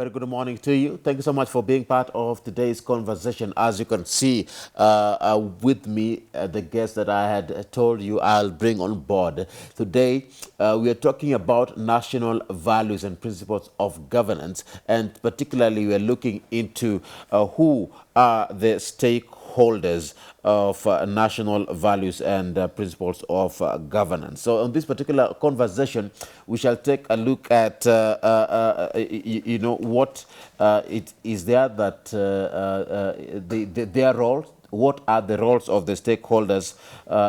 very good morning to you. Thank you so much for being part of today's conversation. As you can see with me, the guest that I had told you I'll bring on board. Today, we are talking about national values and principles of governance, and particularly we are looking into who are the stakeholders of national values and principles of governance. So on this particular conversation, we shall take a look at, what it is there that their roles, what are the roles of the stakeholders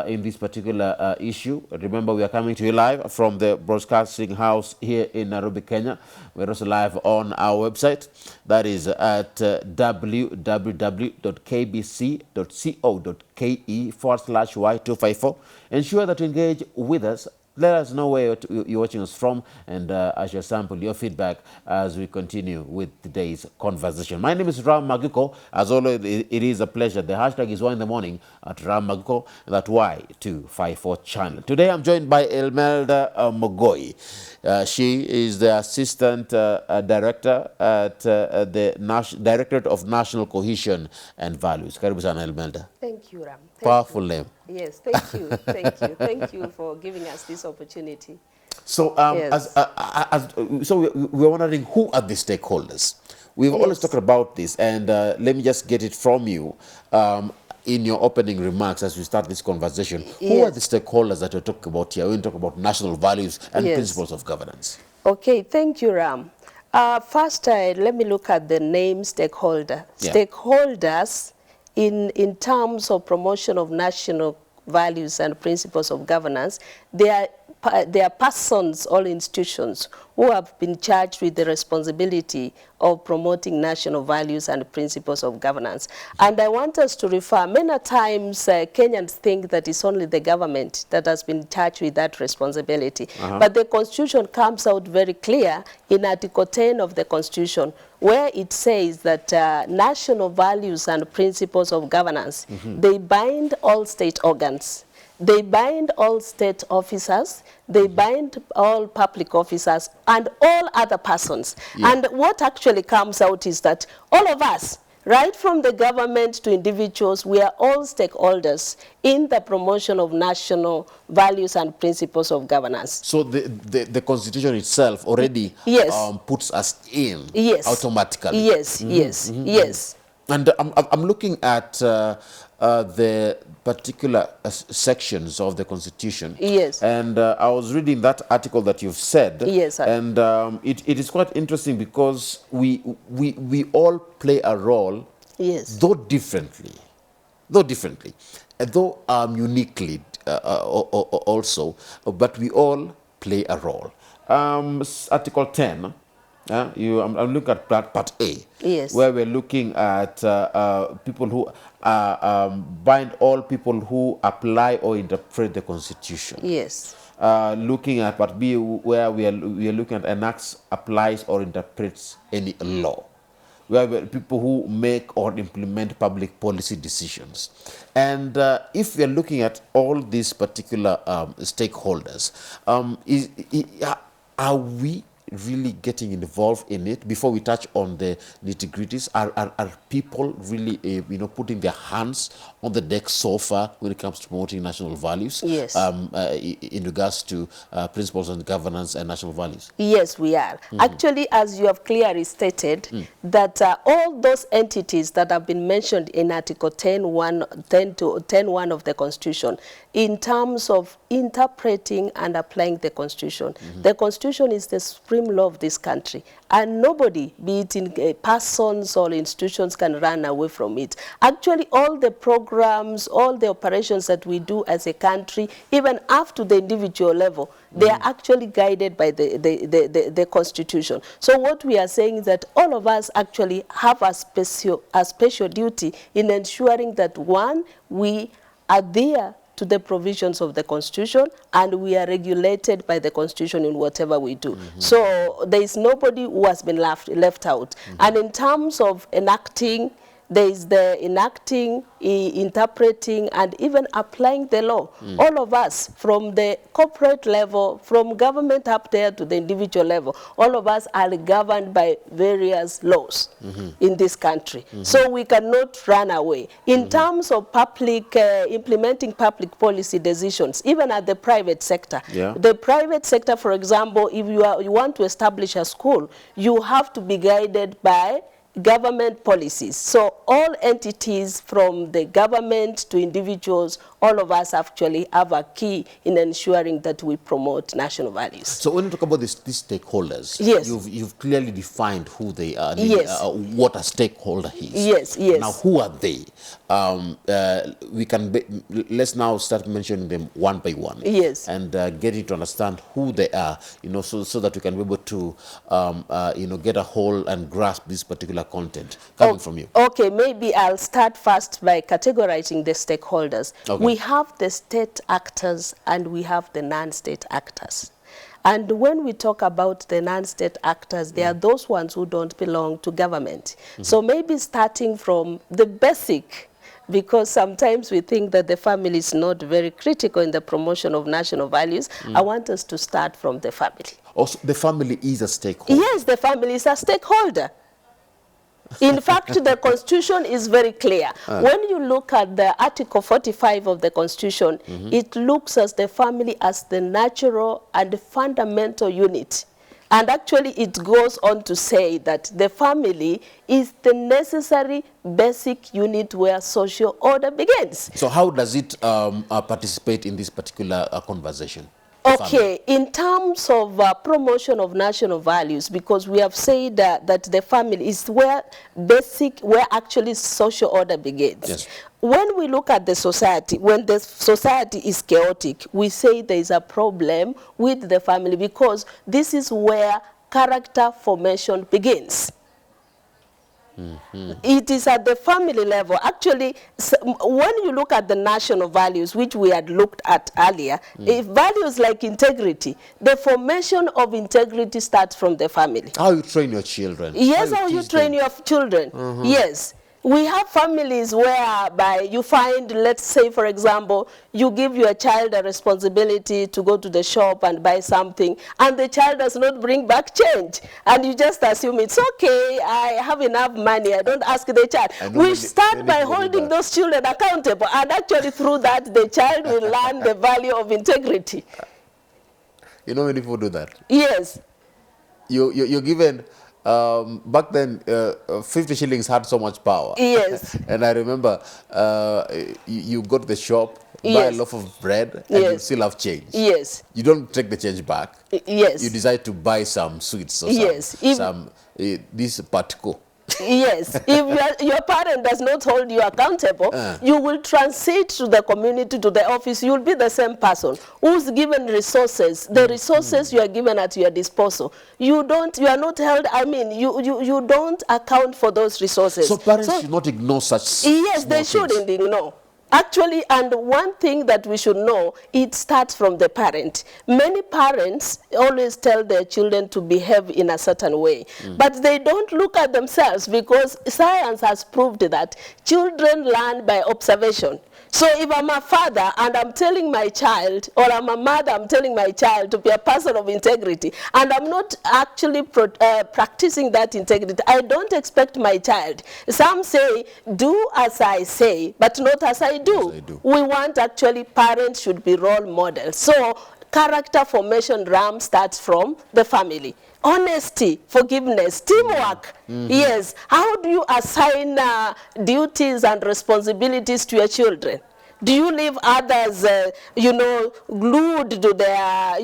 in this particular issue. Remember, we are coming to you live from the broadcasting house here in Nairobi, Kenya. We're also live on our website. That is at www.kbc.co.ke/Y254. Ensure that you engage with us. Let us know where you're watching us from, and I shall sample your feedback as we continue with today's conversation. My name is Ram Aguko. As always, it is a pleasure. The hashtag is Y in the morning at Ram Aguko, that Y254 channel. Today, I'm joined by Emelda Mogoi. She is the Assistant Director at the Directorate of National Cohesion and Values. Karibu sana, Emelda. Thank you, Ram. Powerful name. Yes, thank you. Thank you. Thank you for giving us this opportunity. So, Yes. we're wondering, who are the stakeholders? We've always talked about this, and let me just get it from you in your opening remarks as we start this conversation. Who are the stakeholders that you're talking about here when you talk about national values and principles of governance? Okay, thank you, Ram. First, let me look at the name stakeholder. Yeah. Stakeholders, in terms of promotion of national values and principles of governance, they are persons or institutions who have been charged with the responsibility of promoting national values and principles of governance. And I want us to refer, many times Kenyans think that it's only the government that has been charged with that responsibility. But the Constitution comes out very clear in Article 10 of the Constitution, where it says that national values and principles of governance, they bind all state organs. They bind all state officers, they bind all public officers, and all other persons. Yeah. And what actually comes out is that all of us, right from the government to individuals, we are all stakeholders in the promotion of national values and principles of governance. So the Constitution itself already puts us in automatically. Yes, yes. And I'm looking at the particular sections of the Constitution. Yes. And I was reading that article that you've said. Yes. And it is quite interesting because we all play a role, though differently, though uniquely also, but we all play a role. Article 10. I'm looking at part A, where we're looking at people who bind all people who apply or interpret the Constitution. Yes. Looking at part B, where we are looking at enacts, applies, or interprets any law. Where people who make or implement public policy decisions. And if we are looking at all these particular stakeholders, are we really getting involved in it? Before we touch on the nitty-gritties, are people really putting their hands on the deck so far when it comes to promoting national values? Yes. In regards to principles and governance and national values? Yes, we are. Actually, as you have clearly stated, that all those entities that have been mentioned in Article 10.1 of the Constitution, in terms of interpreting and applying the Constitution. The Constitution is the supreme law of this country, and nobody, be it in persons or institutions, can run away from it. Actually, all the programs, all the operations that we do as a country, even up to the individual level, they are actually guided by the Constitution. So what we are saying is that all of us actually have a special duty in ensuring that, one, we adhere to the provisions of the Constitution, and we are regulated by the Constitution in whatever we do. So there is nobody who has been left out. And in terms of enacting there is the enacting, interpreting, and even applying the law. All of us, from the corporate level, from government up there to the individual level, all of us are governed by various laws in this country. So we cannot run away. In terms of public, implementing public policy decisions, even at the private sector. Yeah. The private sector, for example, if you want to establish a school, you have to be guided by government policies. So all entities, from the government to individuals, all of us actually have a key in ensuring that we promote national values. So when you talk about these stakeholders, Yes. you've clearly defined who they are, Yes. what a stakeholder is. Yes, yes. Now, who are they? Let's now start mentioning them one by one. Yes. And getting to understand who they are, so that we can be able to, get a hold and grasp this particular content coming from you. Okay, maybe I'll start first by categorizing the stakeholders. Okay. We have the state actors and we have the non-state actors. And when we talk about the non-state actors, they are those ones who don't belong to government. So maybe starting from the basic, because sometimes we think that the family is not very critical in the promotion of national values. I want us to start from the family. Also, the family is a stakeholder. Yes, the family is a stakeholder. In fact, the Constitution is very clear. When you look at the Article 45 of the Constitution, it looks at the family as the natural and fundamental unit. And actually, it goes on to say that the family is the necessary basic unit where social order begins. So how does it participate in this particular conversation? Okay, in terms of promotion of national values, because we have said that the family is where actually social order begins. Yes. When we look at the society, when the society is chaotic, we say there is a problem with the family because this is where character formation begins. It is at the family level. Actually, when you look at the national values, which we had looked at earlier, values like integrity, the formation of integrity starts from the family. How you train your children. Yes, how you train your children. Yes. We have families whereby you find, let's say, for example, you give your child a responsibility to go to the shop and buy something, and the child does not bring back change. And you just assume it's okay, I have enough money, I don't ask the child. We start by holding those children accountable, and actually through that, the child will learn the value of integrity. You know many people do that? Yes. You're given... back then, 50 shillings had so much power. Yes. And I remember you go to the shop, buy a loaf of bread, and you still have change. Yes. You don't take the change back. Yes. You decide to buy some sweets or this particle. Yes, if your parent does not hold you accountable, you will transit to the community, to the office. You will be the same person who's given resources. The resources you are given at your disposal. You are not held. I mean, you don't account for those resources. So parents should not ignore such. Yes, they shouldn't ignore. Actually, and one thing that we should know, it starts from the parent. Many parents always tell their children to behave in a certain way, but they don't look at themselves because science has proved that children learn by observation. So if I'm a father and I'm telling my child, or I'm a mother, I'm telling my child to be a person of integrity, and I'm not actually practicing that integrity, I don't expect my child. Some say, do as I say, but not as I do. We want actually parents should be role models. So character formation RAM starts from the family. Honesty, forgiveness, teamwork. Yes. How do you assign duties and responsibilities to your children? Do you leave others, glued to their,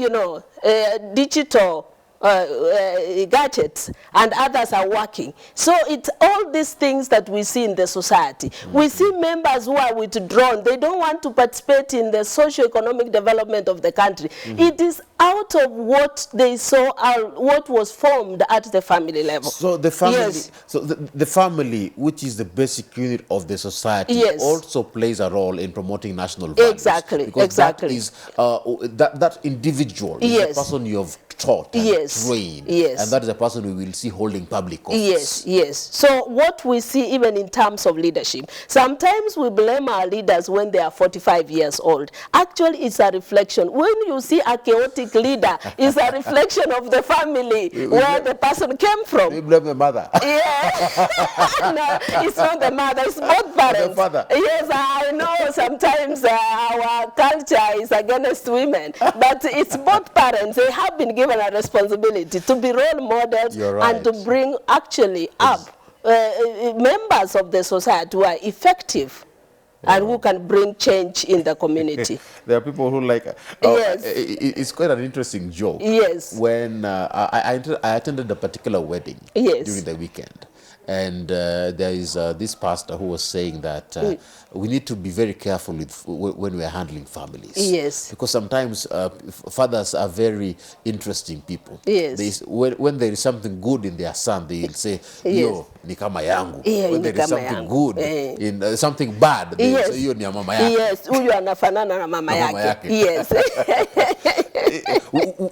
digital gadgets, and others are working? So it's all these things that we see in the society. We see members who are withdrawn. They don't want to participate in the socio-economic development of the country. It is out of what they saw, what was formed at the family level. So the family, the family, which is the basic unit of the society, also plays a role in promoting national values. Exactly. Because that is that individual is the person you have taught and Yes. trained. Yes. And that is a person we will see holding public office. Yes, yes. So what we see even in terms of leadership, sometimes we blame our leaders when they are 45 years old. Actually, it's a reflection. When you see a chaotic leader, it's a reflection of the family where the person came from. We blame the mother. Yeah. No, it's not the mother, it's both parents. The father. Yes, I know sometimes our culture is against women, but it's both parents. They have been given a responsibility to be role models. You're right. And to bring actually up members of the society who are effective and who can bring change in the community. There are people who like, Yes. it's quite an interesting joke. Yes. When I attended a particular wedding Yes. during the weekend. And there is this pastor who was saying that we need to be very careful when we are handling families. Yes. Because sometimes fathers are very interesting people. Yes. When there is something good in their son, they'll say, yo, ni kama yangu. Yeah, When ni there is kama something yangu. good, in something bad, they'll say, yo, ni ya mama yake. Yes, huyu anafanana na mama Na mama yake. yake. Yes.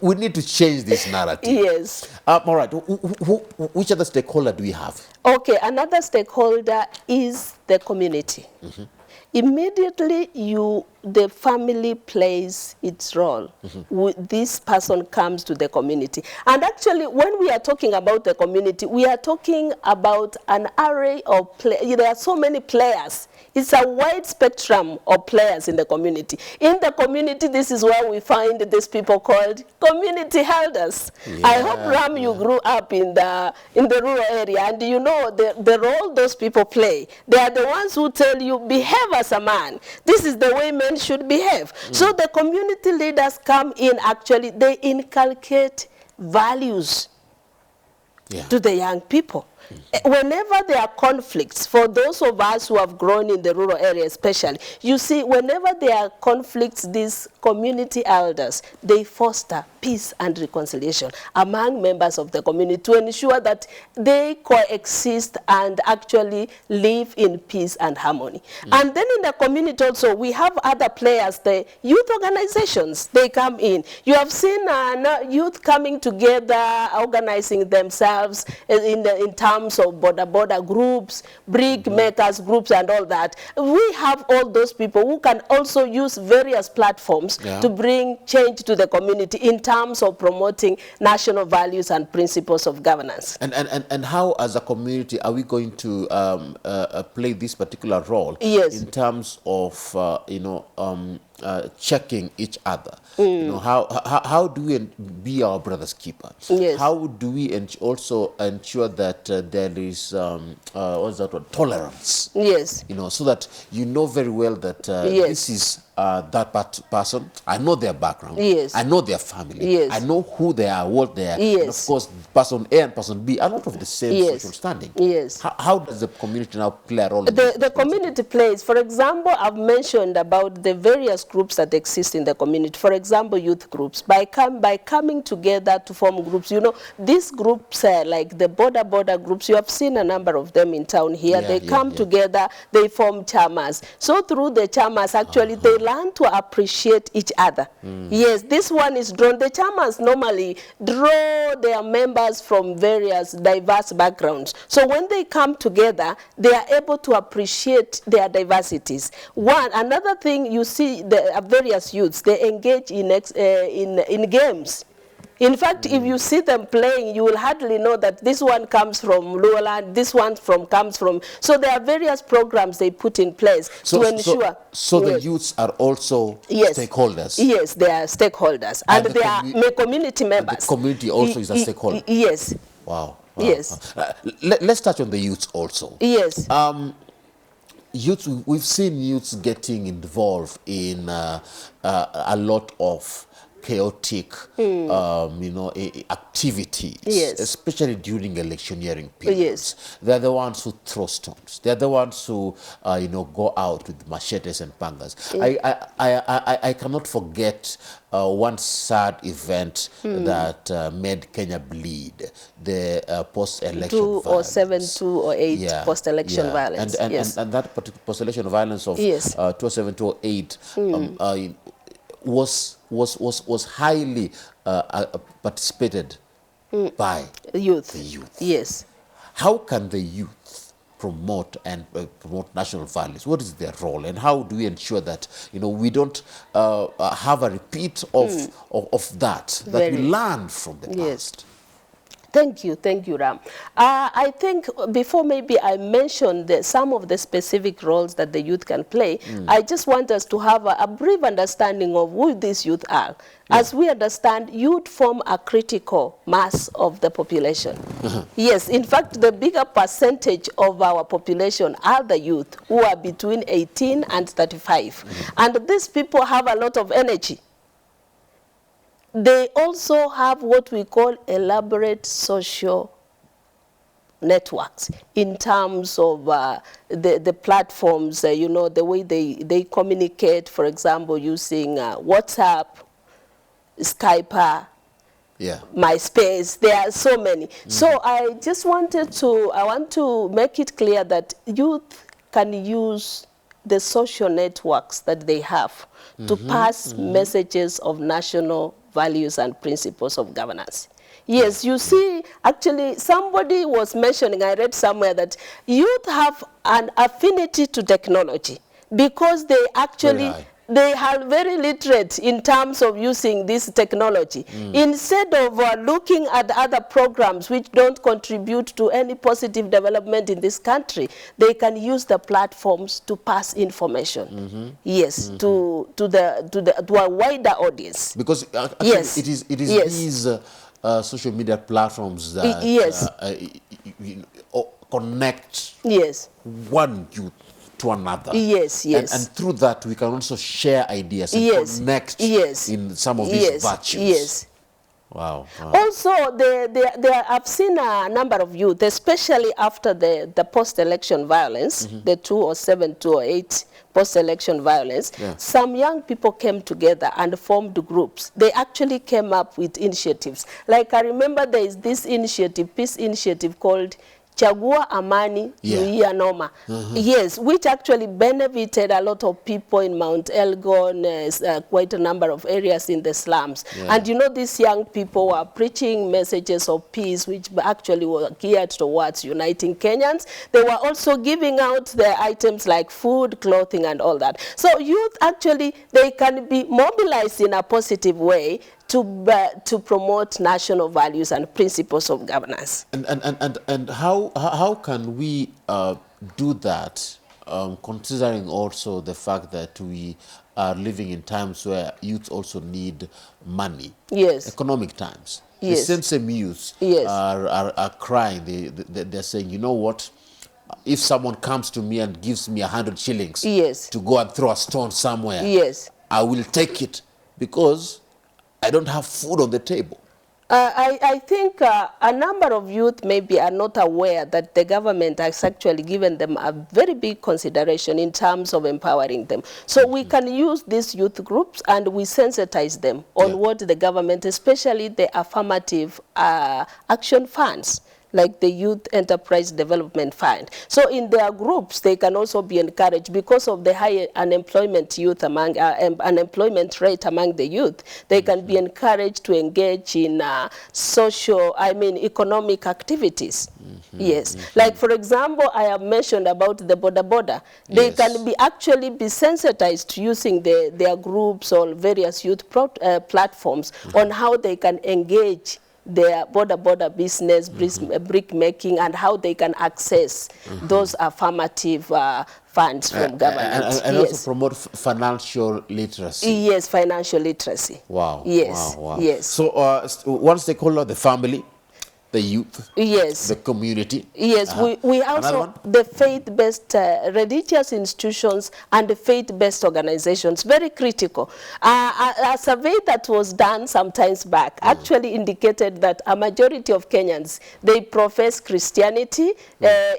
We need to change this narrative. Yes. All right. Which other stakeholder do we have? Okay, another stakeholder is the community. Immediately, the family plays its role. This person comes to the community. And actually, when we are talking about the community, we are talking about an array of players. There are so many players. It's a wide spectrum of players in the community. In the community, this is where we find these people called community elders. Yeah, I hope, Ram, you grew up in the rural area, and you know the role those people play. They are the ones who tell you, behave as a man. This is the way men should behave. So the community leaders come in, actually, they inculcate values to the young people. Whenever there are conflicts, for those of us who have grown in the rural area especially, you see, whenever there are conflicts, these community elders, they foster peace and reconciliation among members of the community to ensure that they coexist and actually live in peace and harmony. And then in the community also, we have other players, the youth organizations, they come in. You have seen youth coming together, organizing themselves in terms of border groups, brick makers groups, and all that. We have all those people who can also use various platforms to bring change to the community in terms of promoting national values and principles of governance. And how, as a community, are we going to play this particular role in terms of checking each other? You know, how do we be our brother's keeper? Yes. How do we also ensure that there is what's that word? Tolerance? Yes. You know, so that you know very well that this is that person. I know their background. Yes. I know their family. Yes. I know who they are, what they are. Yes. And of course, person A and person B are not of the same social standing. Yes. How does the community now play a role? The community plays, for example, I've mentioned about the various groups that exist in the community. For example, youth groups. By coming together to form groups, you know, these groups like the border groups, you have seen a number of them in town here. They come together, they form chamas. So through the chamas, actually, they learn to appreciate each other. Yes, this one is drawn. The chamas normally draw their members from various diverse backgrounds. So when they come together, they are able to appreciate their diversities. Another thing, you see the various youths, they engage in games. In fact, if you see them playing, you will hardly know that this one comes from Luoland, this one comes from... So there are various programs they put in place to ensure... So the youths are also stakeholders? Yes, they are stakeholders. And they are community members. And the community also is a stakeholder? Yes. Wow. Yes. Let's touch on the youths also. Yes. Youths, we've seen youths getting involved in a lot of chaotic, activities, especially during electioneering periods. They're the ones who throw stones. They're the ones who, go out with machetes and pangas. I cannot forget one sad event that made Kenya bleed, the post-election violence. 2007, 2008 post-election violence. And that particular post-election violence of 2007, 2008 was highly participated Youth. the youth. Yes. How can the youth promote and promote national values? What is their role, and how do we ensure that we don't have a repeat of that we Very. learn from the Yes. past? Thank you, Ram. I think before maybe I mention some of the specific roles that the youth can play, I just want us to have a brief understanding of who these youth are. As we understand, youth form a critical mass of the population. Yes, in fact, the bigger percentage of our population are the youth who are between 18 and 35. And these people have a lot of energy. They also have what we call elaborate social networks in terms of the platforms, the way they communicate, for example, using WhatsApp, Skype, MySpace. There are so many. So I just want to make it clear that youth can use the social networks that they have to pass messages of national values and principles of governance. Yes, you see, actually, somebody was mentioning, I read somewhere, that youth have an affinity to technology because they actually, they are very literate in terms of using this technology. Instead of looking at other programs which don't contribute to any positive development in this country, they can use the platforms to pass information. Yes, to a wider audience. Because actually it is these social media platforms that connect one youth to another. And through that we can also share ideas and connect in some of these virtues. Wow. Also, I've seen a number of youth, especially after the post-election violence, the 2007, 2008 post-election violence, some young people came together and formed groups. They actually came up with initiatives. Like I remember there is this initiative, peace initiative called Chagua Amani Zuia Noma. Yes, which actually benefited a lot of people in Mount Elgon, quite a number of areas in the slums. And these young people were preaching messages of peace, which actually were geared towards uniting Kenyans. They were also giving out their items like food, clothing, and all that. So youth actually, they can be mobilized in a positive way to promote national values and principles of governance. And how can we do that, considering also the fact that we are living in times where youth also need money, economic times. The same youth are crying. They're saying, you know what? If someone comes to me and gives me 100 shillings to go and throw a stone somewhere, I will take it because I don't have food on the table. I think a number of youth maybe are not aware that the government has actually given them a very big consideration in terms of empowering them. So we can use these youth groups and we sensitize them on what the government, especially the affirmative action funds, like the Youth Enterprise Development Fund. So in their groups, they can also be encouraged because of the high unemployment unemployment rate among the youth. They can be encouraged to engage in economic activities. Like for example, I have mentioned about the boda. They can actually be sensitized to using their groups or various youth platforms on how they can engage their border business, brick making, and how they can access those affirmative funds from government. And also promote financial literacy. Yes, financial literacy. Wow. Yes. Wow. Yes. So one stakeholder, the family, the youth, the community. Yes, we also, the faith-based religious institutions and the faith-based organizations, very critical. A survey that was done some times back actually indicated that a majority of Kenyans, they profess Christianity,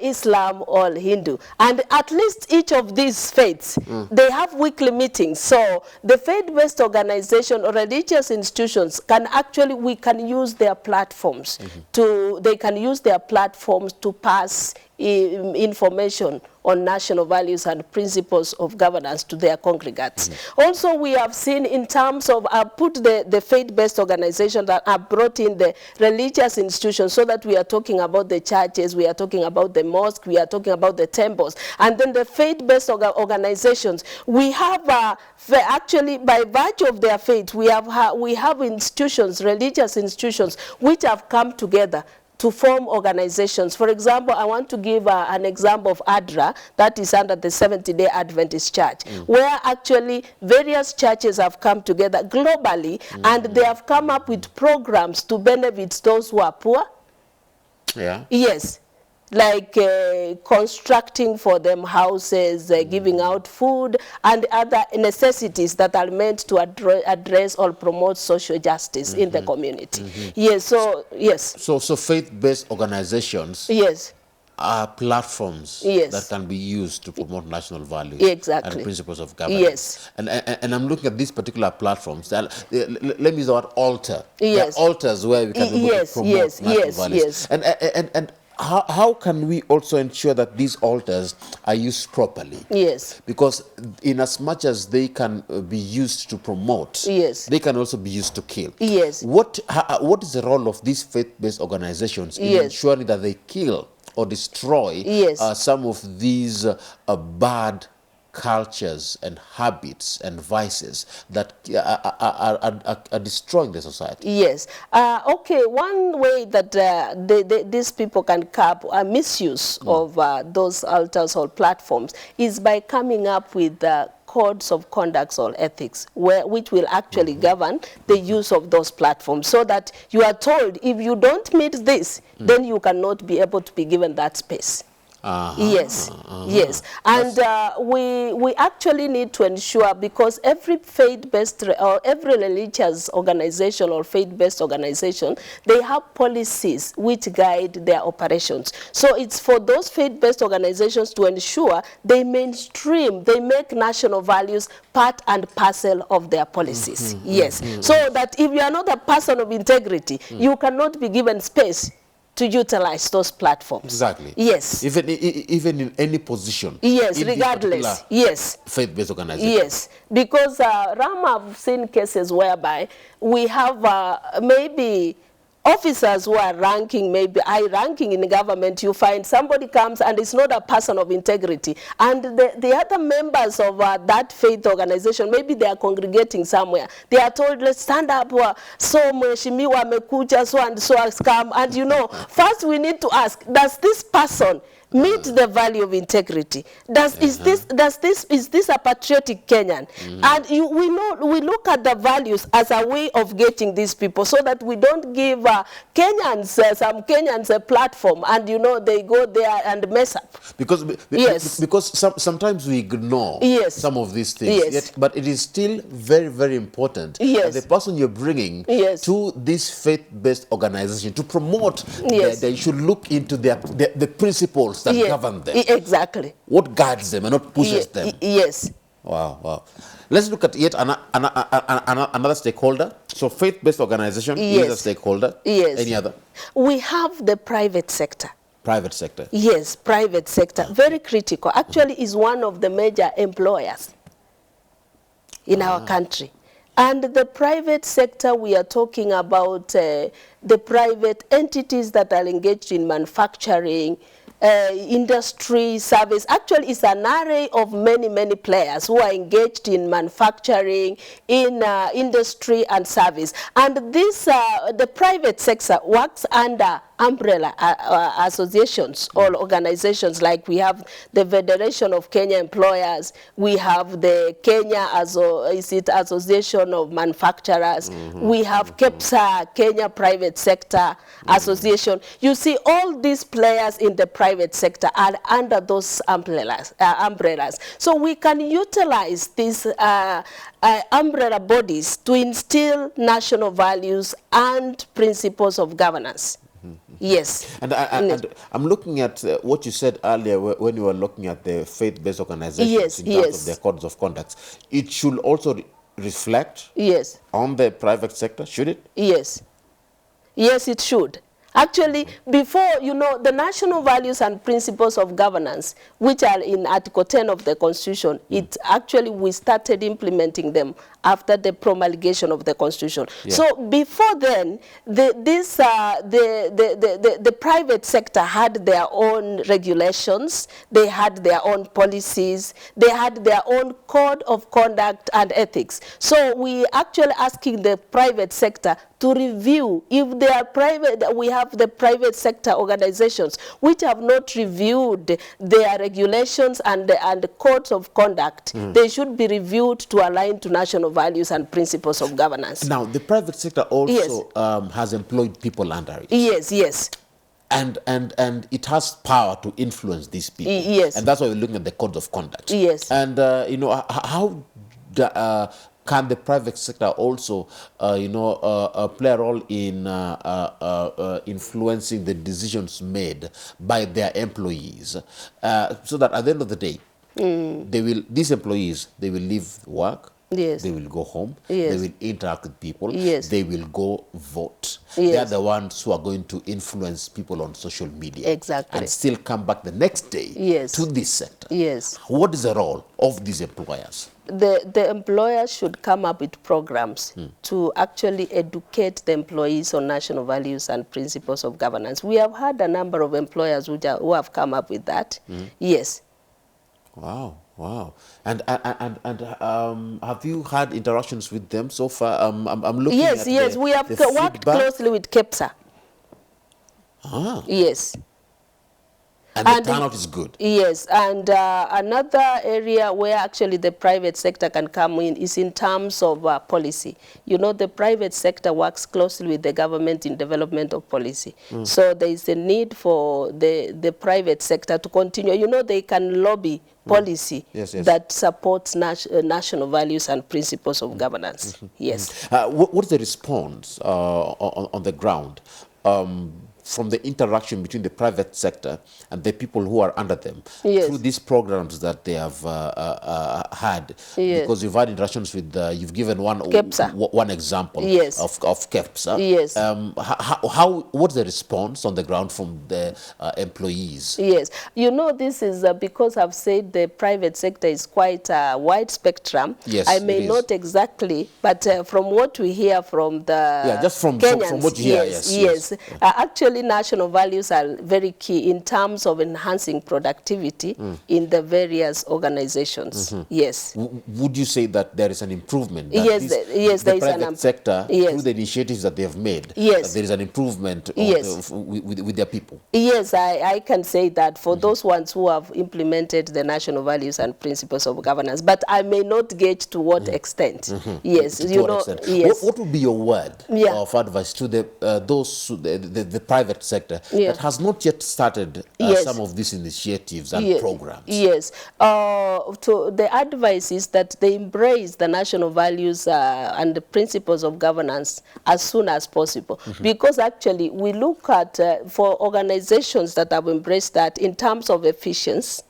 Islam, or Hindu. And at least each of these faiths, they have weekly meetings. So the faith-based organization or religious institutions can actually, we can use their platforms they can use their platforms to pass information on national values and principles of governance to their congregates. Also, we have seen in terms of, put the faith-based organizations that are brought in the religious institutions, so that we are talking about the churches, we are talking about the mosque, we are talking about the temples, and then the faith-based organizations. We have actually, by virtue of their faith, we have institutions, religious institutions, which have come together to form organizations. For example, I want to give an example of ADRA, that is under the Seventh-day Adventist Church, where actually various churches have come together globally, and they have come up with programs to benefit those who are poor. Yeah. Yes. Like constructing for them houses, giving out food, and other necessities that are meant to address or promote social justice in the community. Yes, so, yes. So faith-based organizations, yes, are platforms, yes, that can be used to promote national values, exactly, and principles of governance. Yes. And I'm looking at these particular platforms. Let me use the word altar. Yes. There are altars where we can yes, promote yes, national yes, values. yes. And how can we also ensure that these altars are used properly? Yes. Because in as much as they can be used to promote, yes, they can also be used to kill. Yes. What is the role of these faith-based organizations in yes, ensuring that they kill or destroy yes, some of these bad cultures and habits and vices that are destroying the society? Yes. Okay, one way that these people can curb misuse of those altars or platforms is by coming up with codes of conduct or ethics, which will actually govern the use of those platforms, so that you are told, if you don't meet this, then you cannot be able to be given that space. Yes, yes, and we actually need to ensure, because every faith-based or every religious organization or faith-based organization, they have policies which guide their operations. So it's for those faith-based organizations to ensure they mainstream, they make national values part and parcel of their policies. Yes, so that if you are not a person of integrity, you cannot be given space to utilize those platforms. Exactly. Yes. Even in any position. Yes, regardless. Yes. Faith-based organization. Yes, because Ram, have seen cases whereby we have maybe officers who are ranking, maybe high ranking in the government. You find somebody comes and is not a person of integrity, and the other members of that faith organization, maybe they are congregating somewhere, they are told, let's stand up, so mheshimiwa amekuja, so and so has come. And you know, first we need to ask, does this person meet the value of integrity? Is this a patriotic Kenyan? And we look at the values as a way of getting these people, so that we don't give Kenyans, some Kenyans, a platform, and you know, they go there and mess up. Because sometimes we ignore some of these things, yet, but it is still very, very important that the person you're bringing to this faith-based organization to promote, they should look into the principles that govern them. Exactly. What guides them and what pushes them. Yes. Wow, wow. Let's look at yet another stakeholder. So faith-based organization is a stakeholder. Yes. Any other? We have the private sector. Private sector. Yes, private sector. Very critical. Actually is one of the major employers in our country. And the private sector, we are talking about the private entities that are engaged in manufacturing, industry, service. Actually, it's an array of many, many players who are engaged in manufacturing, in industry and service. And this, the private sector works under umbrella associations or organizations, like we have the Federation of Kenya Employers, we have the Kenya Association of Manufacturers, we have KEPSA, Kenya Private Sector Association. You see, all these players in the private sector are under those umbrellas. So we can utilize these umbrella bodies to instill national values and principles of governance. Yes. And I'm looking at what you said earlier when you were looking at the faith-based organizations in terms of their codes of conduct. It should also reflect on the private sector, should it? Yes. Yes, it should. Actually, before, you know, the national values and principles of governance, which are in Article 10 of the Constitution, it actually, we started implementing them after the promulgation of the Constitution. Yeah. So before then, the private sector had their own regulations, they had their own policies, they had their own code of conduct and ethics. So we actually asking the private sector to review if they are private. We have the private sector organizations which have not reviewed their regulations and the codes of conduct. They should be reviewed to align to national values and principles of governance. Now, the private sector also has employed people under it. Yes, yes. And it has power to influence these people. Yes. And that's why we're looking at the code of conduct. Yes. And, you know, how can the private sector also, you know, play a role in influencing the decisions made by their employees, so that at the end of the day, these employees, they will leave work, Yes. they will go home, Yes. they will interact with people, Yes. they will go vote. Yes. They are the ones who are going to influence people on social media. Exactly. And still come back the next day Yes. to this sector. Yes. What is the role of these employers? The employer should come up with programs to actually educate the employees on national values and principles of governance. We have had a number of employers who have come up with that. Yes. Wow, wow. And have you had interactions with them so far? I'm looking Yes, at yes. the, We have the worked feedback. closely with KEPSA. Ah, Yes. and the turnout is good. Yes, and another area where actually the private sector can come in is in terms of policy. You know, the private sector works closely with the government in development of policy. So there is a need for the private sector to continue. You know, they can lobby policy Yes, yes. that supports national values and principles of governance. Yes. What's the response on the ground from the interaction between the private sector and the people who are under them Yes. through these programs that they have had? Yes. Because you've had interactions with, you've given one example Yes. of KEPSA. Yes. What's the response on the ground from the employees? Yes, you know, this is because I've said the private sector is quite a wide spectrum. Yes, I may it is. not exactly, but from what we hear from the Just from Kenyans, what you hear, yes. Actually, national values are very key in terms of enhancing productivity in the various organizations. Yes. Would you say that there is an improvement? That Yes, yes, the there is an private sector, yes. through the initiatives that they have made, Yes. that there is an improvement Yes. with their people? Yes, I can say that for those ones who have implemented the national values and principles of governance, but I may not get to what extent. Yes, To you what know, extent? yes. What would be your word of advice to the private sector that has not yet started Yes. some of these initiatives and programs? Yes. So the advice is that they embrace the national values and the principles of governance as soon as possible. Because actually we look at, for organizations that have embraced that in terms of efficiency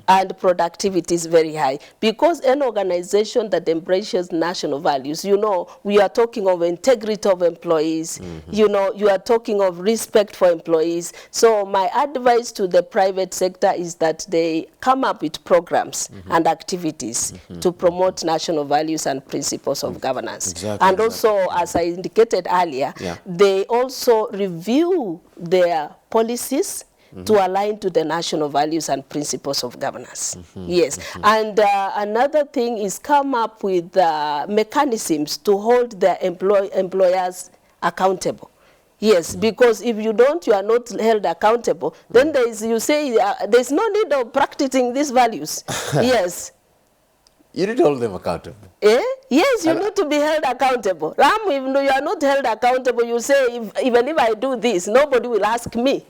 and productivity is very high. Because an organization that embraces national values, you know, we are talking of integrity of employees, you know, you are talking of respect for employees. So my advice to the private sector is that they come up with programs and activities to promote national values and principles of governance. Exactly, And also, as I indicated earlier, they also review their policies to align to the national values and principles of governance. Yes. And another thing is come up with mechanisms to hold the employers accountable. Yes, because if you don't, you are not held accountable. Then you say there's no need of practicing these values. Yes. You need to hold them accountable. Yes, you need to be held accountable. Even though you are not held accountable, you say, even if I do this, nobody will ask me.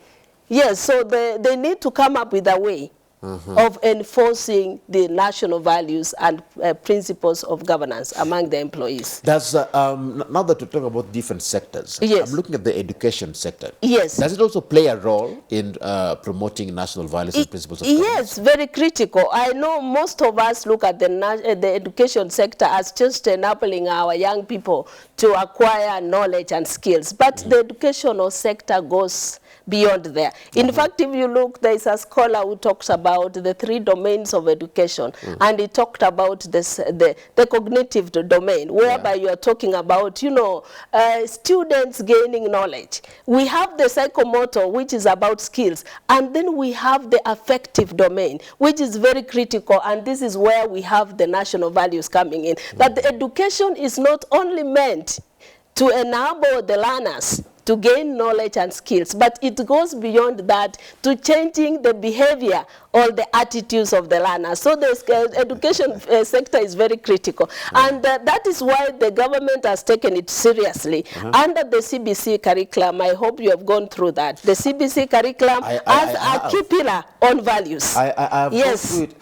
Yes, so they need to come up with a way of enforcing the national values and principles of governance among the employees. That's now that we talk about different sectors. Yes. I'm looking at the education sector. Yes. Does it also play a role in promoting national values and principles of governance? Yes, very critical. I know most of us look at the education sector as just enabling our young people to acquire knowledge and skills, but the educational sector goes beyond there. In fact, if you look, there is a scholar who talks about the 3 domains of education, and he talked about this, the cognitive domain, whereby you are talking about, you know, students gaining knowledge. We have the psychomotor, which is about skills, and then we have the affective domain, which is very critical, and this is where we have the national values coming in. That the education is not only meant to enable the learners to gain knowledge and skills, but it goes beyond that to changing the behavior or the attitudes of the learners. So the education sector is very critical. And that is why the government has taken it seriously. Under the CBC curriculum, I hope you have gone through that. The CBC curriculum has a key pillar on values. I have gone through it.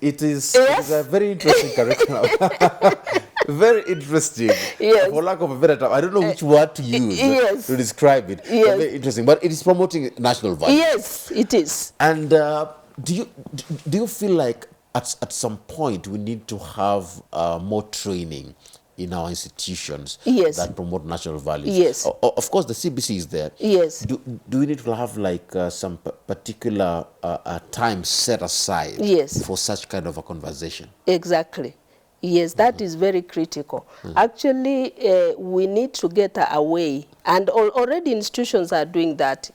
It is a very interesting curriculum. Very interesting. Yes. For lack of a better term, I don't know which word to use to describe it. Yes. Very interesting. But it is promoting national values. Yes, it is. And do you feel like at some point we need to have more training in our institutions that promote national values? Yes. Of course, the CBC is there. Yes. Do we need to have like some particular time set aside for such kind of a conversation? Exactly. Yes, that is very critical. Actually, we need to get away, and already institutions are doing that.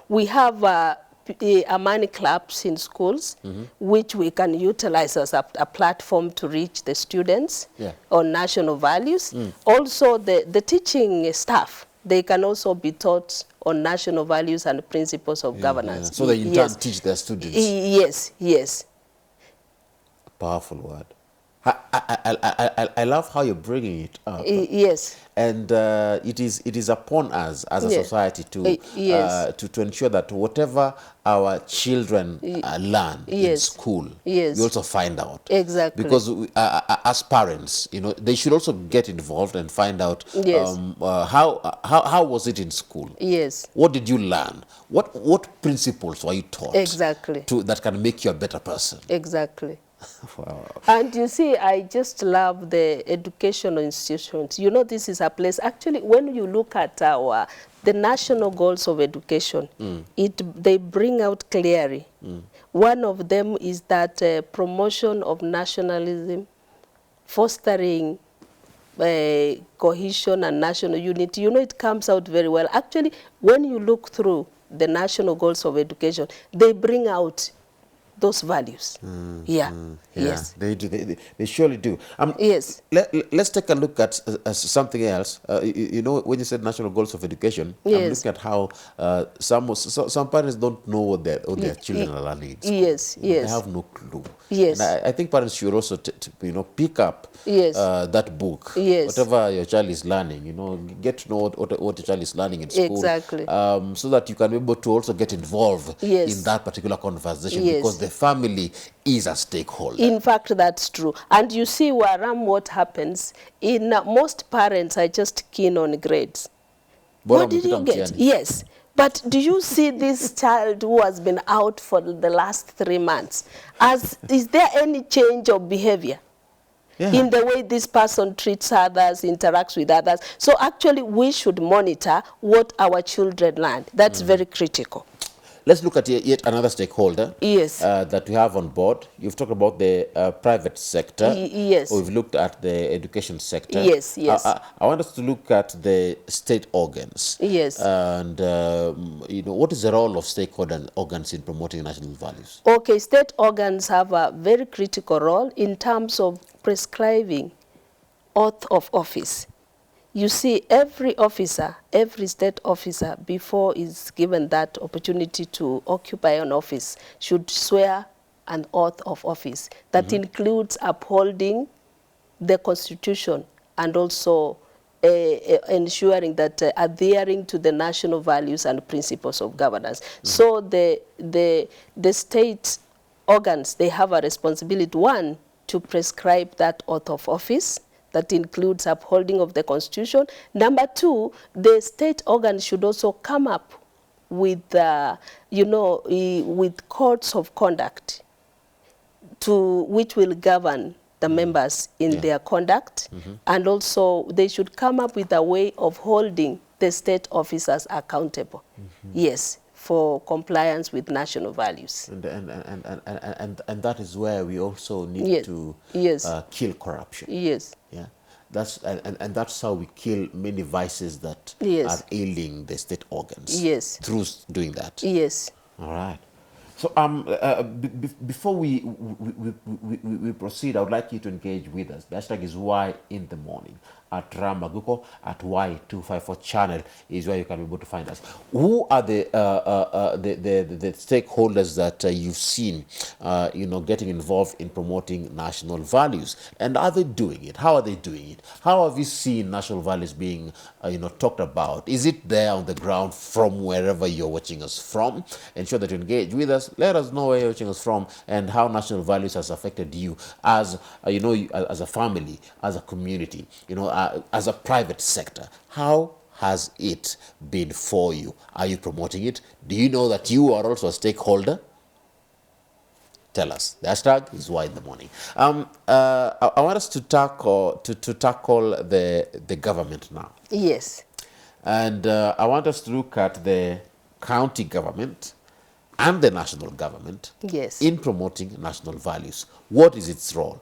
We have Amani clubs in schools, which we can utilize as a platform to reach the students on national values. Also, the teaching staff, they can also be taught on national values and principles of governance. So they in turn teach their students. Yes, yes. Powerful word. I love how you're bringing it up. Yes. And it is upon us as a society to ensure that whatever our children learn in school, we also find out. Exactly. Because as parents, you know, they should also get involved and find out how was it in school? Yes. What did you learn? What principles were you taught? Exactly. That can make you a better person? Exactly. Wow. And you see, I just love the educational institutions. You know, this is a place, actually, when you look at the national goals of education, they bring out clearly. One of them is that promotion of nationalism, fostering cohesion and national unity. You know, it comes out very well. Actually, when you look through the national goals of education, they bring out those values. Yes. They do. They surely do. Yes. Let's take a look at something else. You know, when you said national goals of education, I'm looking at how some parents don't know what their children are learning. Yes. They have no clue. Yes. And I think parents should also pick up that book. Whatever your child is learning, you know, get to know what your child is learning in school. Exactly. So that you can be able to also get involved in that particular conversation, because the family is a stakeholder. In fact, that's true. And you see, what happens in most parents are just keen on grades. What did you get? Yes. But do you see this child who has been out for the last 3 months? Is there any change of behavior in the way this person treats others, interacts with others? So actually, we should monitor what our children learn. That's very critical. Let's look at yet another stakeholder that we have on board. You've talked about the private sector. Yes. Or we've looked at the education sector. Yes. I want us to look at the state organs. Yes. And, you know, what is the role of stakeholder organs in promoting national values? Okay, state organs have a very critical role in terms of prescribing oath of office. You see, every officer, every state officer, before is given that opportunity to occupy an office, should swear an oath of office that includes upholding the Constitution and also ensuring that adhering to the national values and principles of governance. So the state organs, they have a responsibility, one, to prescribe that oath of office. That includes upholding of the Constitution. Number two, the state organs should also come up with, with codes of conduct which will govern the members in their conduct. And also they should come up with a way of holding the state officers accountable. Yes, for compliance with national values. And that is where we also need to kill corruption. Yes. Yeah. And that's how we kill many vices that are ailing the state organs. Yes. Through doing that. Yes. All right. So before we proceed, I would like you to engage with us. The hashtag is Why in the Morning. At Aguko at Y254 channel is where you can be able to find us. Who are the stakeholders that you've seen, getting involved in promoting national values, and are they doing it? How are they doing it? How have you seen national values being, talked about? Is it there on the ground from wherever you're watching us from? Ensure that you engage with us. Let us know where you're watching us from and how national values has affected you as, as a family, as a community, as a private sector. How has it been for you? Are you promoting it? Do you know that you are also a stakeholder? Tell us. The hashtag is Why in the Morning. I want us to tackle the government now. Yes. And I want us to look at the county government and the national government in promoting national values. What is its role?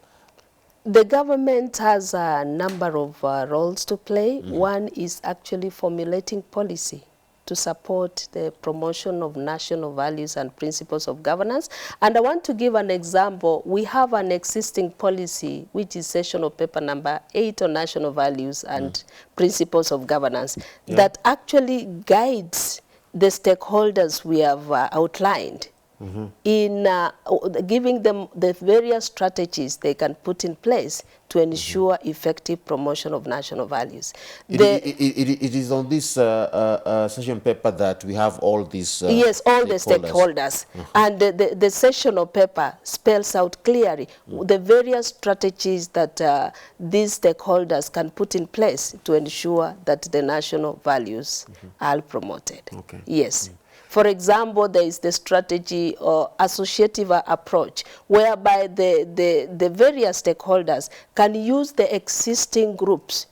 The government has a number of roles to play. One is actually formulating policy to support the promotion of national values and principles of governance. And I want to give an example. We have an existing policy, which is sessional paper number 8 on national values and principles of governance, that actually guides the stakeholders we have outlined in giving them the various strategies they can put in place to ensure effective promotion of national values. It is on this session paper that we have all these yes, all the stakeholders. And the sessional paper spells out clearly the various strategies that these stakeholders can put in place to ensure that the national values are promoted. Okay. Yes. For example, there is the strategy or associative approach, whereby the various stakeholders can use the existing groups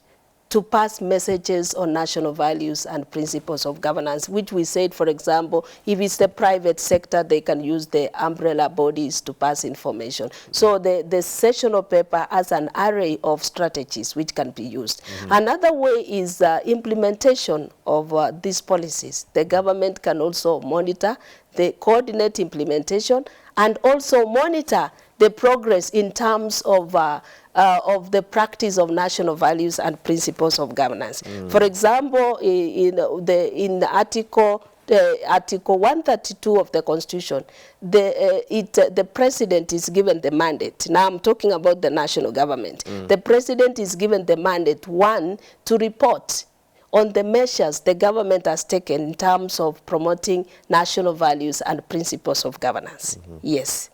to pass messages on national values and principles of governance, which we said, for example, if it's the private sector, they can use the umbrella bodies to pass information. So the sessional paper has an array of strategies which can be used. Another way is implementation of these policies. The government can also monitor, the coordinate implementation, and also monitor the progress in terms of the practice of national values and principles of governance. For example, in the Article 132 of the Constitution, the President is given the mandate. Now I'm talking about the national government. The President is given the mandate, one, to report on the measures the government has taken in terms of promoting national values and principles of governance. Yes.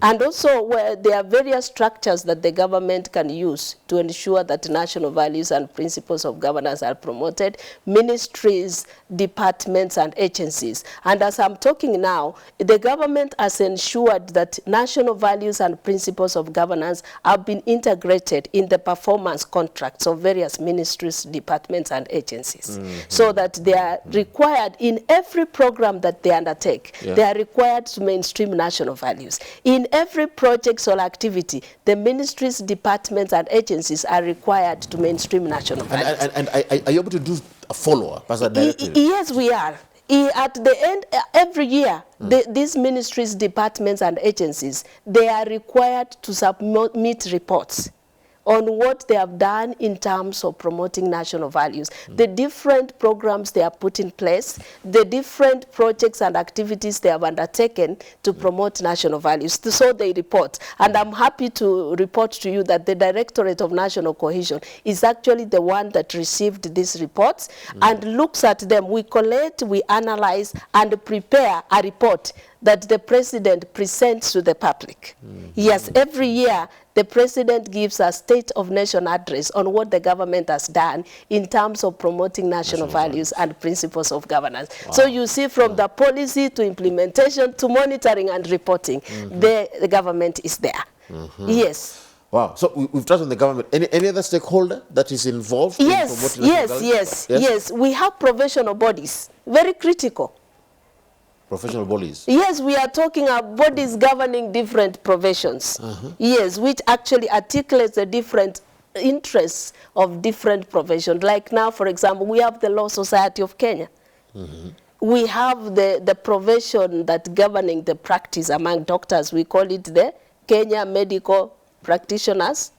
And also where there are various structures that the government can use to ensure that national values and principles of governance are promoted, ministries, departments, and agencies. And as I'm talking now, the government has ensured that national values and principles of governance have been integrated in the performance contracts of various ministries, departments, and agencies, so that they are required in every program that they undertake. They are required to mainstream national values. In every project or activity, the ministries, departments, and agencies are required to mainstream national values. And are you able to do a follow-up as a directive? Yes, we are. At the end, every year, these ministries, departments, and agencies, they are required to submit reports on what they have done in terms of promoting national values, the different programs they have put in place, the different projects and activities they have undertaken to promote national values. So they report. And I'm happy to report to you that the Directorate of National Cohesion is actually the one that received these reports and looks at them. We collect, we analyze, and prepare a report that the president presents to the public. Yes, every year the president gives a State of Nation address on what the government has done in terms of promoting national values and principles of governance. So you see, from the policy to implementation to monitoring and reporting, the government is there. Yes. Wow. So we've touched on the government. Any other stakeholder that is involved? Yes, yes. We have professional bodies, very critical. Professional bodies? Yes, we are talking about bodies governing different professions. Yes, which actually articulates the different interests of different professions. Like now, for example, we have the Law Society of Kenya. We have the profession that governing the practice among doctors. We call it the Kenya Medical Practitioners.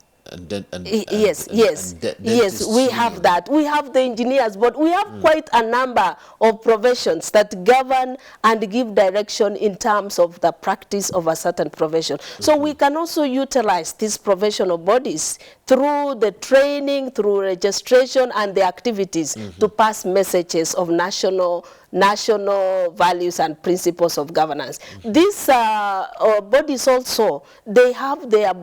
Yes, we have that. We have the engineers, but we have quite a number of professions that govern and give direction in terms of the practice of a certain profession. So we can also utilize these professional bodies through the training, through registration and the activities to pass messages of national values and principles of governance. These bodies also, they have their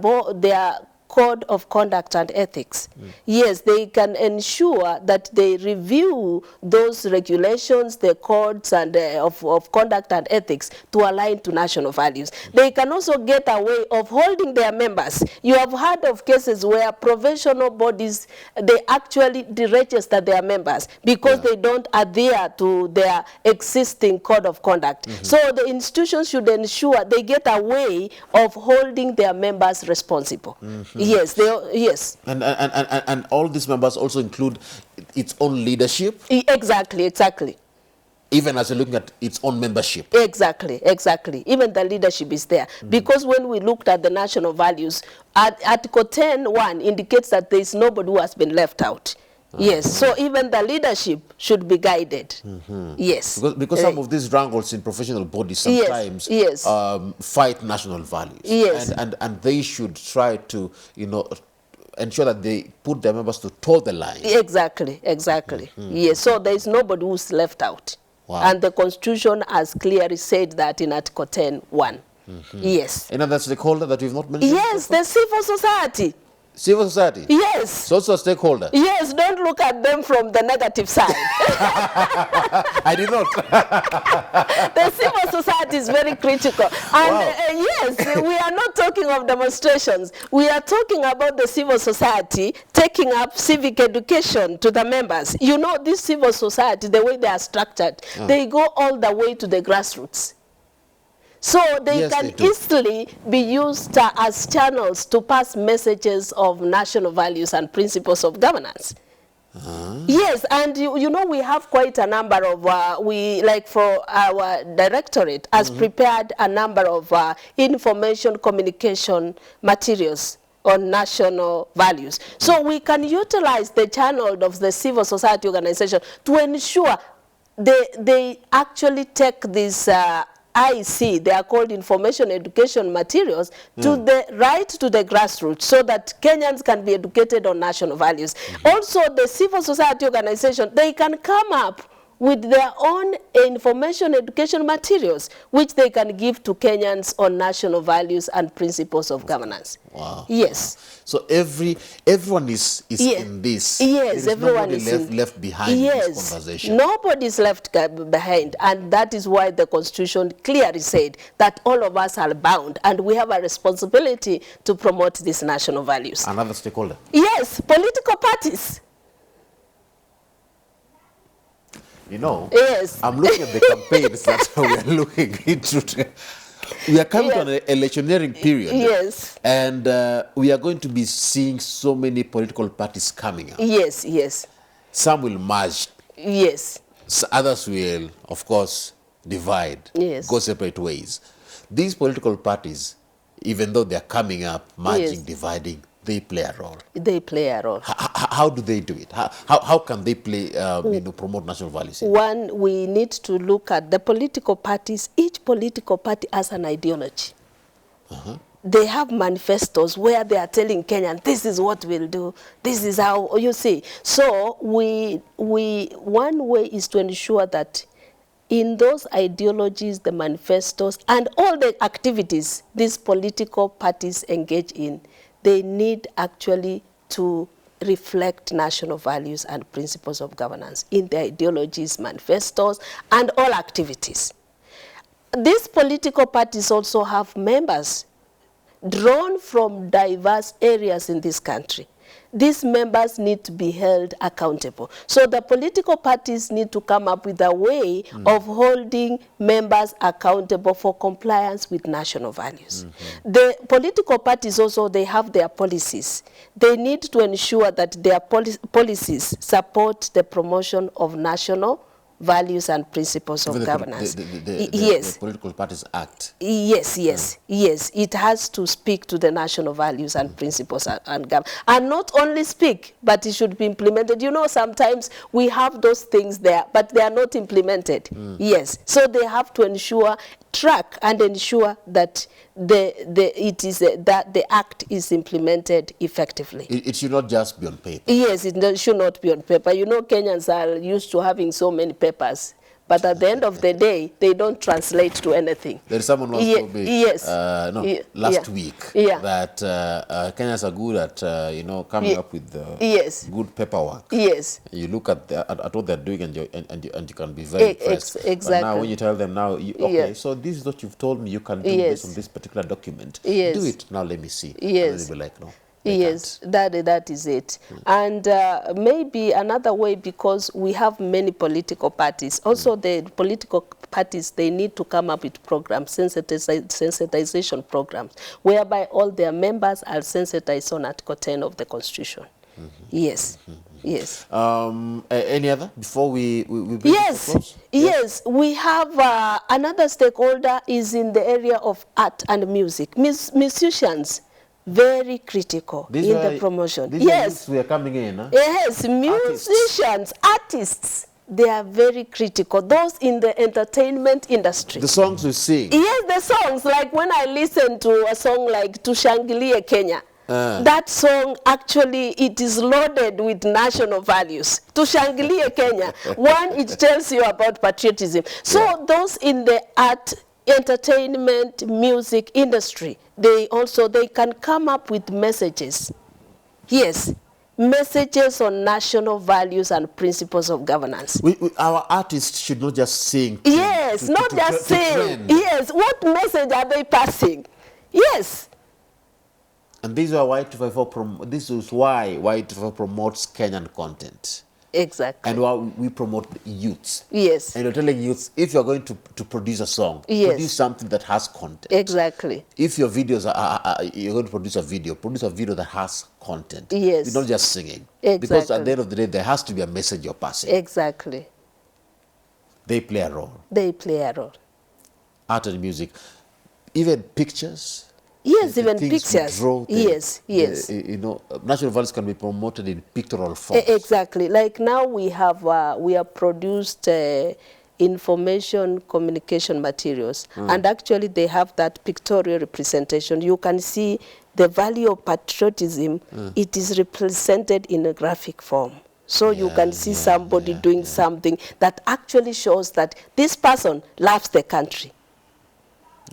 code of conduct and ethics. Yes, they can ensure that they review those regulations, the codes and of conduct and ethics to align to national values. They can also get a way of holding their members. You have heard of cases where professional bodies, they actually deregister their members because they don't adhere to their existing code of conduct. So the institutions should ensure they get a way of holding their members responsible. Yes, yes. And all these members also include its own leadership? Exactly. Even as you're looking at its own membership? Exactly. Even the leadership is there. Because when we looked at the national values, Article 10(1) indicates that there is nobody who has been left out. Yes, so even the leadership should be guided. Yes. Because some of these wrangles in professional bodies sometimes fight national values. Yes. And they should try to, ensure that they put their members to toe the line. Exactly. Yes, so there is nobody who's left out. Wow. And the Constitution has clearly said that in Article 10(1). Yes. Another stakeholder that we've not mentioned? Yes, the civil society. Civil society? Yes. It's also a stakeholder? Yes, don't look at them from the negative side. I did not. The civil society is very critical. And yes, we are not talking of demonstrations. We are talking about the civil society taking up civic education to the members. You know, this civil society, the way they are structured, they go all the way to the grassroots. So they can easily be used as channels to pass messages of national values and principles of governance. Yes, and you know, we have quite a number of, for our directorate has prepared a number of information communication materials on national values. So we can utilize the channel of the civil society organization to ensure they actually take this they are called information education materials, to the grassroots, so that Kenyans can be educated on national values. Also, the civil society organization, they can come up with their own information education materials, which they can give to Kenyans on national values and principles of governance. Wow. Yes. So everyone is in this. Yes, everyone is left behind in this conversation. Nobody is left behind, and that is why the Constitution clearly said that all of us are bound, and we have a responsibility to promote these national values. Another stakeholder? Yes, political parties. Yes. I'm looking at the campaigns that we are looking into. We are coming to an electioneering period. Yes. And we are going to be seeing so many political parties coming up. Yes. Some will merge. Yes. Others will, of course, divide. Yes. Go separate ways. These political parties, even though they are coming up, merging, dividing, they play a role. They play a role. How do they do it? How can they play, promote national values? One, we need to look at the political parties. Each political party has an ideology. They have manifestos where they are telling Kenyans, this is what we'll do, this is how, you see. So one way is to ensure that in those ideologies, the manifestos, and all the activities these political parties engage in, they need actually to reflect national values and principles of governance in their ideologies, manifestos, and all activities. These political parties also have members drawn from diverse areas in this country. These members need to be held accountable. So the political parties need to come up with a way of holding members accountable for compliance with national values. The political parties also, they have their policies. They need to ensure that their policies support the promotion of national values and principles of governance. The Political Parties Act. Yes, it has to speak to the national values and principles and governance. And not only speak, but it should be implemented. You know, sometimes we have those things there, but they are not implemented. Yes, so they have to track and ensure that that the act is implemented effectively. It should not just be on paper. Yes, it should not be on paper. You know, Kenyans are used to having so many papers, but at the end of the day, they don't translate to anything. There is someone who told me last week that Kenyans are good at coming up with good paperwork. Yes. You look at what they're doing and you can be very impressed. Exactly. But now when you tell them now, okay, so this is what you've told me you can do based on this particular document. Do it now. Let me see. Yes. And they'll be like, no. Yes, that is it. And maybe another way, because we have many political parties, also the political parties, they need to come up with programs, sensitization programs, whereby all their members are sensitized on Article 10 of the Constitution. Yes. Yes. Any other before we Yes, we have another stakeholder is in the area of art and music. Musicians, very critical in the promotion. Yes, we are coming in. Huh? Yes, musicians, artists, they are very critical. Those in the entertainment industry. The songs we sing. Yes, the songs. Like when I listen to a song like Tushangilie Kenya, that song actually, it is loaded with national values. Tushangilie Kenya. One, it tells you about patriotism. So those in the art, entertainment, music industry, they can come up with messages. Yes, messages on national values and principles of governance. Our artists should not just sing. Yes, not just sing. Yes, what message are they passing? Yes. And this is why Y254 promotes Kenyan content. Exactly. And while we promote youths. Yes. And you're telling youths, if you're going to produce a song, produce something that has content. Exactly. If your videos you're going to produce a video that has content. Yes. You're not just singing. Exactly. Because at the end of the day, there has to be a message you're passing. Exactly. They play a role. They play a role. Art and music. Even pictures. Yes, even pictures. Yes. National values can be promoted in pictorial form. Exactly. Like now we have produced information communication materials, and actually they have that pictorial representation. You can see the value of patriotism. It is represented in a graphic form. So you can see somebody doing something that actually shows that this person loves the country.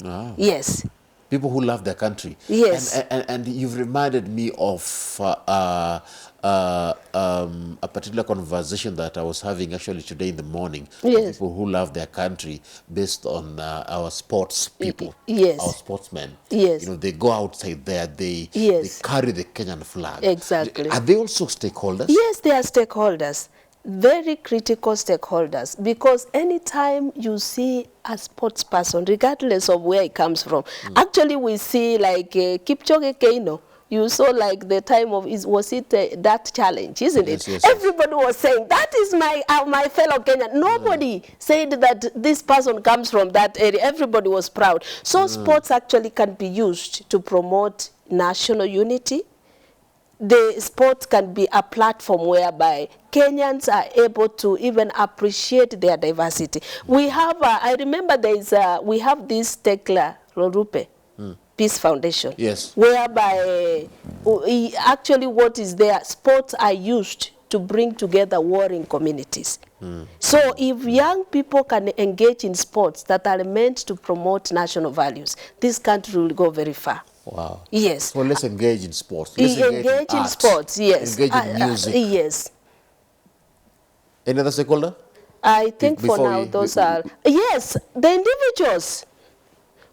Wow. Yes. People who love their country. Yes. And you've reminded me of a particular conversation that I was having actually today in the morning. Yes. People who love their country based on our sports people. Yes. Our sportsmen. Yes. They go outside there, they carry the Kenyan flag. Exactly. Are they also stakeholders? Yes, they are stakeholders. Very critical stakeholders, because anytime you see a sports person, regardless of where it comes from, actually we see like Kipchoge Keino, you saw like the time of, that challenge, isn't it? Yes. Everybody was saying, that is my fellow Kenyan. Nobody said that this person comes from that area. Everybody was proud. So sports actually can be used to promote national unity, the sport can be a platform whereby Kenyans are able to even appreciate their diversity. We have, I remember we have this Tekla Lorupe Peace Foundation. Yes. Whereby actually what is there, sports are used to bring together warring communities. So if young people can engage in sports that are meant to promote national values, this country will go very far. Wow. Yes. So let's engage in sports. Let's engage in art, sports, yes. Engage in music. Yes. Any other stakeholder? I think for now those are, yes, the individuals.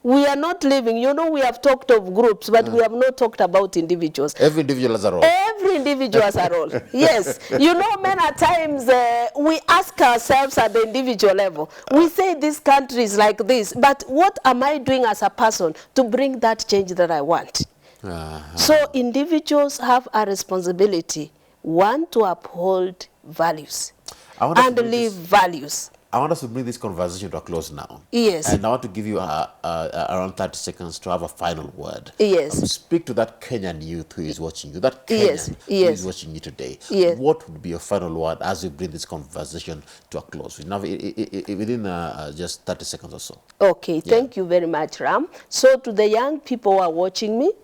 We are not living, you know, we have talked of groups, but we have not talked about individuals. Every individual has a role. Every individual has a role. Yes. You know, many times we ask ourselves at the individual level, we say this country is like this, but what am I doing as a person to bring that change that I want? So individuals have a responsibility, one, to uphold values and live values. I want us to bring this conversation to a close now. Yes. And I want to give you around 30 seconds to have a final word. Yes. Speak to that Kenyan youth who is watching you, that Kenyan who is watching you today. Yes. What would be your final word as we bring this conversation to a close? Now, within just 30 seconds or so. Okay, thank you very much, Ram. So to the young people who are watching me,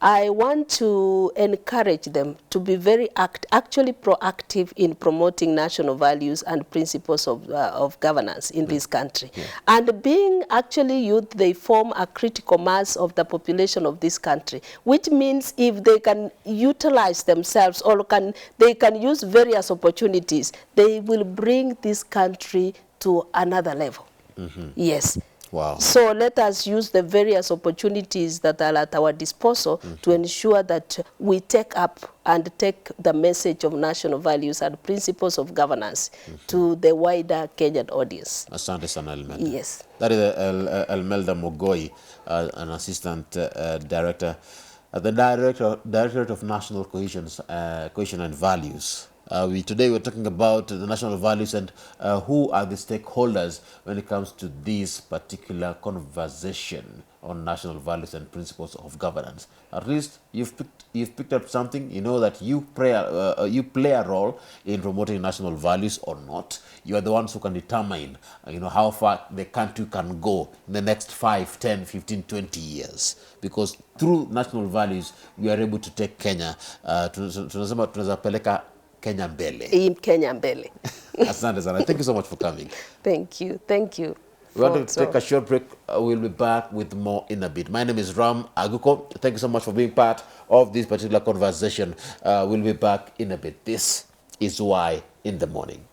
I want to encourage them to be very actually proactive in promoting national values and principles of governance in this country. And being actually youth, they form a critical mass of the population of this country, which means if they can utilize themselves or they can use various opportunities, they will bring this country to another level. Yes. Wow. So let us use the various opportunities that are at our disposal to ensure that we take up and take the message of national values and principles of governance to the wider Kenyan audience. Asante sana, Emelda. Yes. That is Emelda Mogoi, an assistant director at the Directorate of National Cohesion and Values. Today we're talking about the national values and who are the stakeholders when it comes to this particular conversation on national values and principles of governance. At least you've picked up something. You know that you play a role in promoting national values or not. You are the ones who can determine how far the country can go in the next 5, 10, 15, 20 years. Because through national values we are able to take Kenya tunaweza peleka Kenya mbele. In Kenya mbele. Asante sana. Thank you so much for coming. Thank you. Thank you. We want to take a short break. We'll be back with more in a bit. My name is Ram Aguko. Thank you so much for being part of this particular conversation. We'll be back in a bit. This is Why in the Morning.